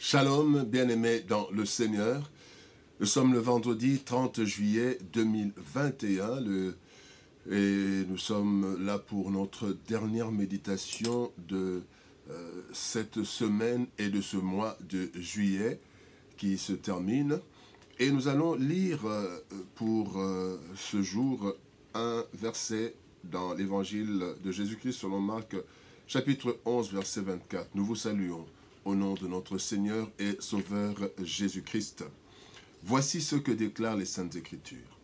Shalom, bien-aimés dans le Seigneur. Nous sommes le vendredi 30 juillet 2021 et nous sommes là pour notre dernière méditation de cette semaine et de ce mois de juillet qui se termine. Et nous allons lire pour ce jour un verset dans l'évangile de Jésus-Christ selon Marc, chapitre 11, verset 24. Nous vous saluons au nom de notre Seigneur et Sauveur Jésus-Christ. Voici ce que déclarent les Saintes Écritures.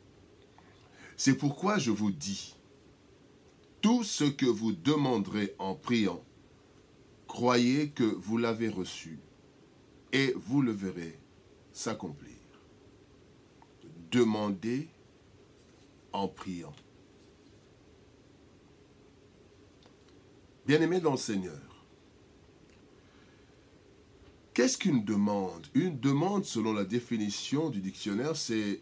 C'est pourquoi je vous dis, tout ce que vous demanderez en priant, croyez que vous l'avez reçu et vous le verrez s'accomplir. Demandez en priant. Bien-aimés dans le Seigneur, qu'est-ce qu'une demande? Une demande, selon la définition du dictionnaire, c'est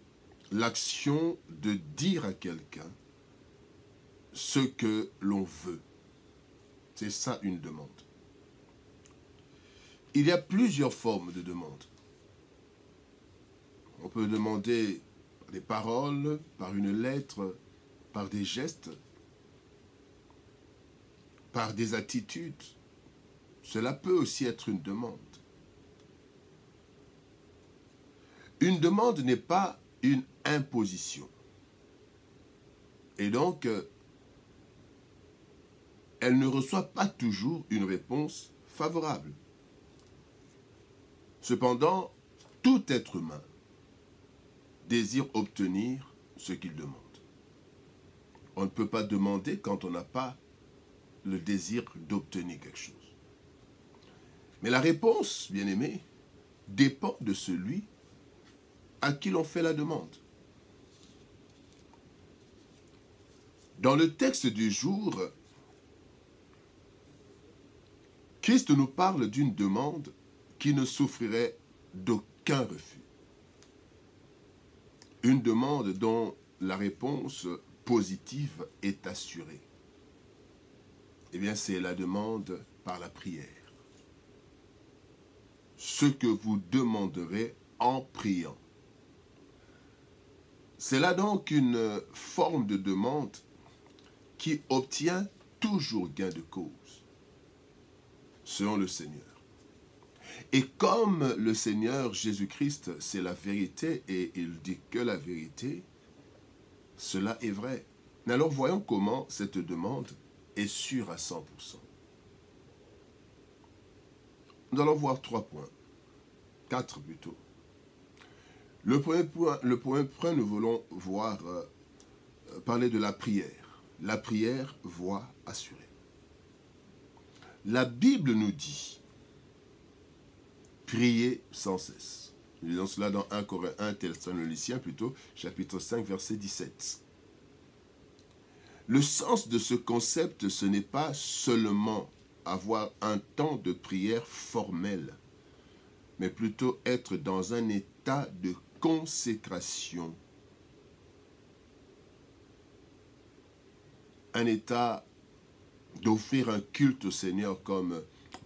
l'action de dire à quelqu'un ce que l'on veut. C'est ça une demande. Il y a plusieurs formes de demande. On peut demander des paroles, par une lettre, par des gestes, par des attitudes. Cela peut aussi être une demande. Une demande n'est pas une imposition. Et donc, elle ne reçoit pas toujours une réponse favorable. Cependant, tout être humain désire obtenir ce qu'il demande. On ne peut pas demander quand on n'a pas le désir d'obtenir quelque chose. Mais la réponse, bien-aimé, dépend de celui à qui l'on fait la demande. Dans le texte du jour, Christ nous parle d'une demande qui ne souffrirait d'aucun refus. Une demande dont la réponse positive est assurée. Eh bien, c'est la demande par la prière. Ce que vous demanderez en priant. C'est là donc une forme de demande qui obtient toujours gain de cause, selon le Seigneur. Et comme le Seigneur Jésus-Christ, c'est la vérité, et il dit que la vérité, cela est vrai. Mais alors voyons comment cette demande est sûre à 100%. Nous allons voir 3 points, 4 plutôt. Le premier point, nous voulons voir, parler de la prière. La prière, voie assurée. La Bible nous dit, priez sans cesse. Nous lisons cela dans 1 Thessaloniciens plutôt, chapitre 5, verset 17. Le sens de ce concept, ce n'est pas seulement avoir un temps de prière formel, mais plutôt être dans un état de consécration, un état d'offrir un culte au Seigneur comme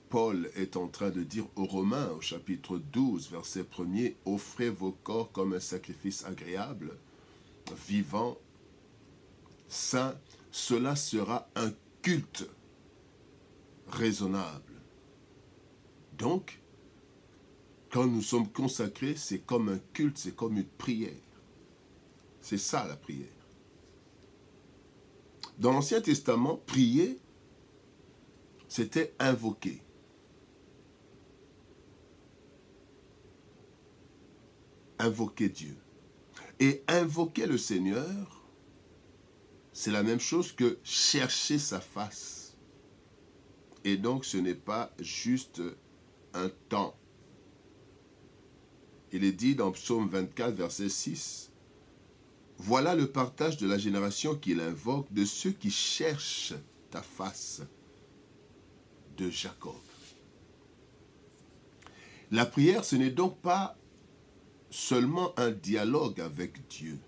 Paul est en train de dire aux Romains au chapitre 12, verset 1er, « Offrez vos corps comme un sacrifice agréable, vivant, saint, cela sera un culte raisonnable. » Donc, quand nous sommes consacrés, c'est comme un culte, c'est comme une prière. C'est ça la prière. Dans l'Ancien Testament, prier, c'était invoquer. Invoquer Dieu. Et invoquer le Seigneur, c'est la même chose que chercher sa face. Et donc, ce n'est pas juste un temps. Il est dit dans Psaume 24, verset 6, « Voilà le partage de la génération qu'il invoque, de ceux qui cherchent ta face, de Jacob. » La prière, ce n'est donc pas seulement un dialogue avec Dieu,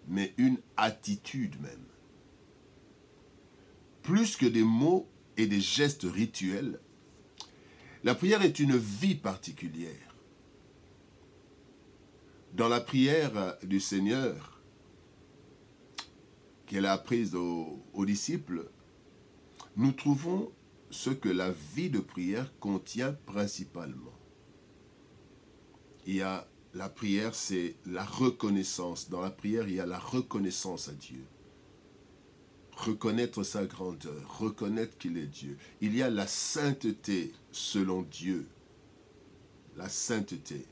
mais une attitude même. Plus que des mots et des gestes rituels, La prière est une vie particulière. Dans la prière du Seigneur qu'elle a apprise aux disciples, nous trouvons ce que la vie de prière contient principalement. Il y a la prière, c'est la reconnaissance. Dans la prière, il y a la reconnaissance à Dieu. Reconnaître sa grandeur, reconnaître qu'il est Dieu. Il y a la sainteté selon Dieu. La sainteté.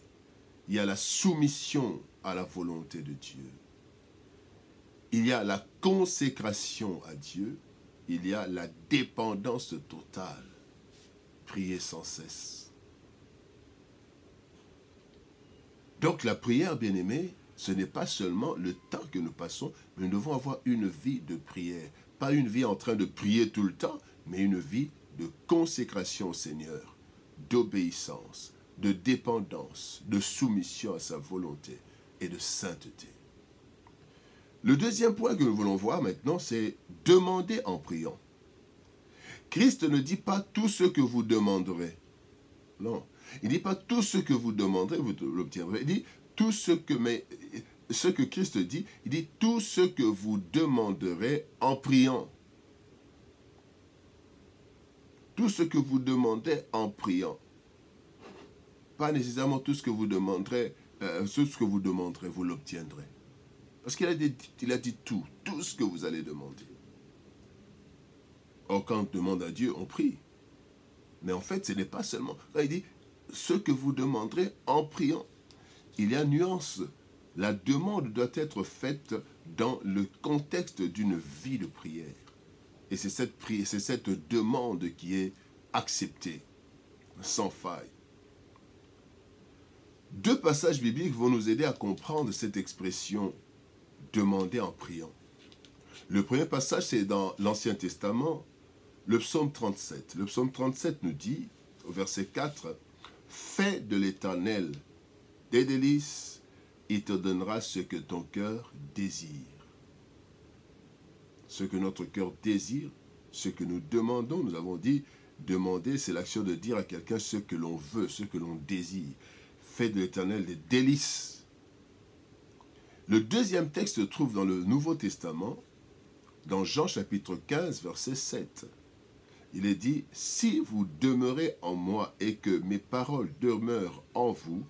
Il y a la soumission à la volonté de Dieu. Il y a la consécration à Dieu. Il y a la dépendance totale. Prier sans cesse. Donc la prière, bien-aimée, ce n'est pas seulement le temps que nous passons, mais nous devons avoir une vie de prière. Pas une vie en train de prier tout le temps, mais une vie de consécration au Seigneur, d'obéissance, de dépendance, de soumission à sa volonté et de sainteté. Le deuxième point que nous voulons voir maintenant, c'est demander en priant. Christ ne dit pas tout ce que vous demanderez. Non. Il ne dit pas tout ce que vous demanderez, vous l'obtiendrez. Il dit tout ce que, mais ce que Christ dit, il dit tout ce que vous demanderez en priant. Tout ce que vous demandez en priant. Pas nécessairement tout ce que vous demanderez, vous l'obtiendrez. Parce qu'il a dit tout ce que vous allez demander. Or, quand on demande à Dieu, on prie. Mais en fait, ce n'est pas seulement. Là, il dit ce que vous demanderez en priant. Il y a nuance. La demande doit être faite dans le contexte d'une vie de prière. Et c'est cette demande qui est acceptée, sans faille. Deux passages bibliques vont nous aider à comprendre cette expression « demander en priant ». Le premier passage, c'est dans l'Ancien Testament, le psaume 37. Le psaume 37 nous dit, au verset 4, « Fais de l'Éternel des délices, il te donnera ce que ton cœur désire. » Ce que notre cœur désire, ce que nous demandons, nous avons dit, demander, c'est l'action de dire à quelqu'un ce que l'on veut, ce que l'on désire. Fais de l'Éternel des délices. Le deuxième texte se trouve dans le Nouveau Testament, dans Jean chapitre 15, verset 7. Il est dit, « Si vous demeurez en moi et que mes paroles demeurent en vous,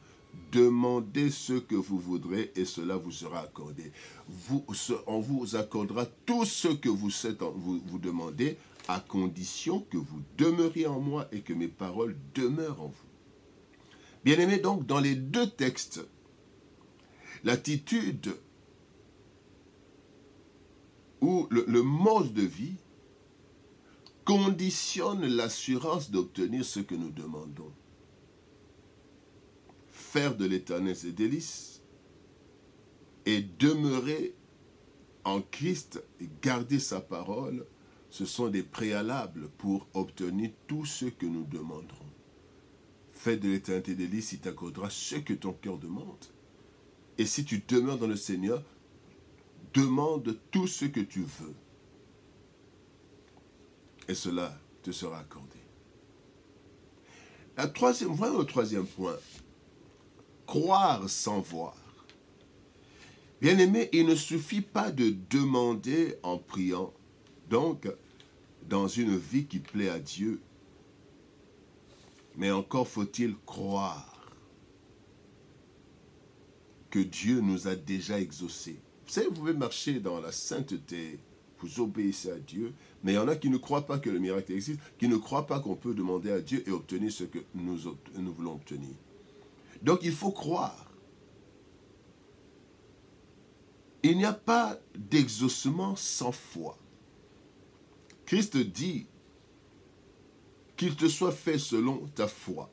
demandez ce que vous voudrez et cela vous sera accordé. On vous accordera tout ce que vous demandez à condition que vous demeuriez en moi et que mes paroles demeurent en vous. » Bien-aimés, donc, dans les deux textes, l'attitude ou le mode de vie conditionne l'assurance d'obtenir ce que nous demandons. Faire de l'Éternel ses délices et demeurer en Christ et garder sa parole, ce sont des préalables pour obtenir tout ce que nous demanderons. Fais de l'Éternel tes délices, il t'accordera ce que ton cœur demande. Et si tu demeures dans le Seigneur, demande tout ce que tu veux. Et cela te sera accordé. Voilà le troisième point. Croire sans voir. Bien-aimé, il ne suffit pas de demander en priant, donc dans une vie qui plaît à Dieu, mais encore faut-il croire que Dieu nous a déjà exaucés. Vous savez, vous pouvez marcher dans la sainteté, vous obéissez à Dieu, mais il y en a qui ne croient pas que le miracle existe, qui ne croient pas qu'on peut demander à Dieu et obtenir ce que nous voulons obtenir. Donc il faut croire. Il n'y a pas d'exaucement sans foi. Christ dit qu'il te soit fait selon ta foi.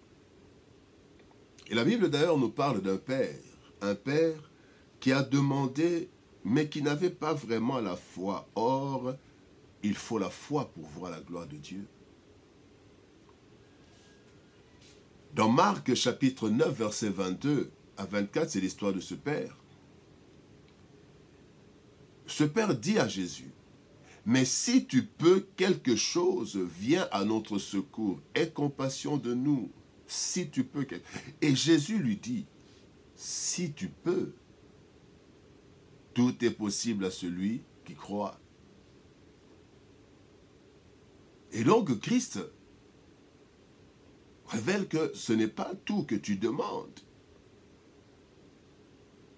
Et la Bible d'ailleurs nous parle d'un père qui a demandé, mais qui n'avait pas vraiment la foi. Or, il faut la foi pour voir la gloire de Dieu. Dans Marc chapitre 9, versets 22 à 24, c'est l'histoire de ce père. Ce père dit à Jésus, « Mais si tu peux quelque chose, viens à notre secours, aie compassion de nous. » Si tu peux. Et Jésus lui dit, si tu peux, tout est possible à celui qui croit. Et donc Christ révèle que ce n'est pas tout que tu demandes,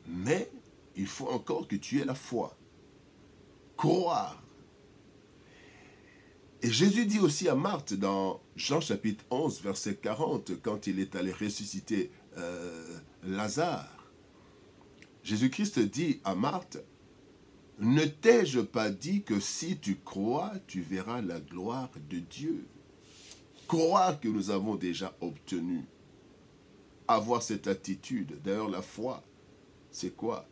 mais il faut encore que tu aies la foi, croire. Et Jésus dit aussi à Marthe dans Jean chapitre 11, verset 40, quand il est allé ressusciter Lazare, Jésus-Christ dit à Marthe, « Ne t'ai-je pas dit que si tu crois, tu verras la gloire de Dieu ?» Croire que nous avons déjà obtenu. Avoir cette attitude. D'ailleurs, la foi, c'est quoi?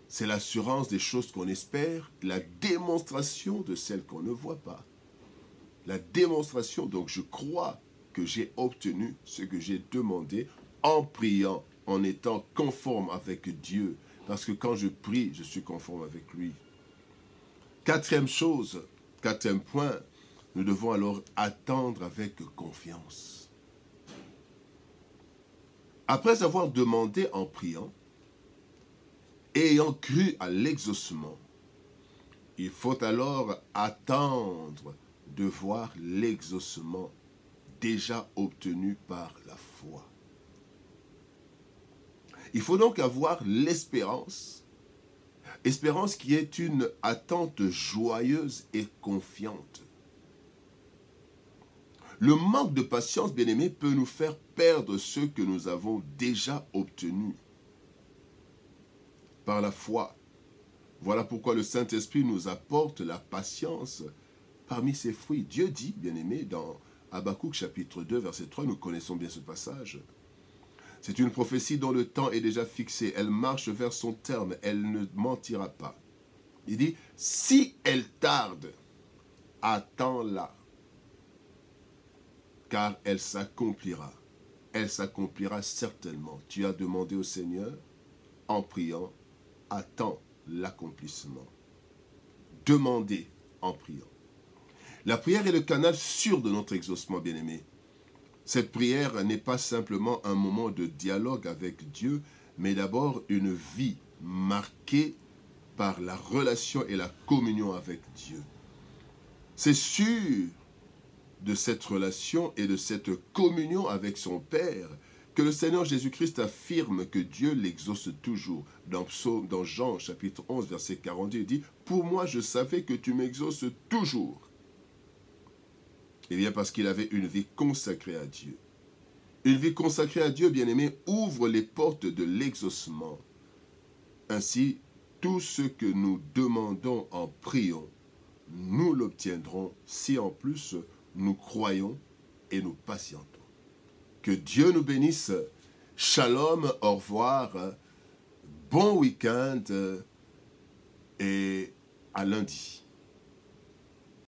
C'est l'assurance des choses qu'on espère, la démonstration de celles qu'on ne voit pas. La démonstration, donc je crois que j'ai obtenu ce que j'ai demandé en priant, en étant conforme avec Dieu. Parce que quand je prie, je suis conforme avec lui. Quatrième chose, quatrième point, nous devons alors attendre avec confiance. Après avoir demandé en priant, ayant cru à l'exaucement, il faut alors attendre de voir l'exaucement déjà obtenu par la foi. Il faut donc avoir l'espérance, espérance qui est une attente joyeuse et confiante. Le manque de patience, bien-aimé, peut nous faire perdre ce que nous avons déjà obtenu par la foi. Voilà pourquoi le Saint-Esprit nous apporte la patience parmi ses fruits. Dieu dit, bien-aimé, dans Habakkuk chapitre 2, verset 3, nous connaissons bien ce passage. C'est une prophétie dont le temps est déjà fixé. Elle marche vers son terme. Elle ne mentira pas. Il dit, si elle tarde, attends-la, car elle s'accomplira. Elle s'accomplira certainement. Tu as demandé au Seigneur, en priant, attends l'accomplissement. Demandez en priant. La prière est le canal sûr de notre exaucement, bien-aimé. Cette prière n'est pas simplement un moment de dialogue avec Dieu, mais d'abord une vie marquée par la relation et la communion avec Dieu. C'est sûr de cette relation et de cette communion avec son Père que le Seigneur Jésus-Christ affirme que Dieu l'exauce toujours. Dans Jean chapitre 11, verset 42, il dit « Pour moi, je savais que tu m'exauces toujours. » Eh bien, parce qu'il avait une vie consacrée à Dieu. Une vie consacrée à Dieu, bien-aimé, ouvre les portes de l'exaucement. Ainsi, tout ce que nous demandons en priant, nous l'obtiendrons si en plus nous croyons et nous patientons. Que Dieu nous bénisse. Shalom, au revoir, bon week-end et à lundi.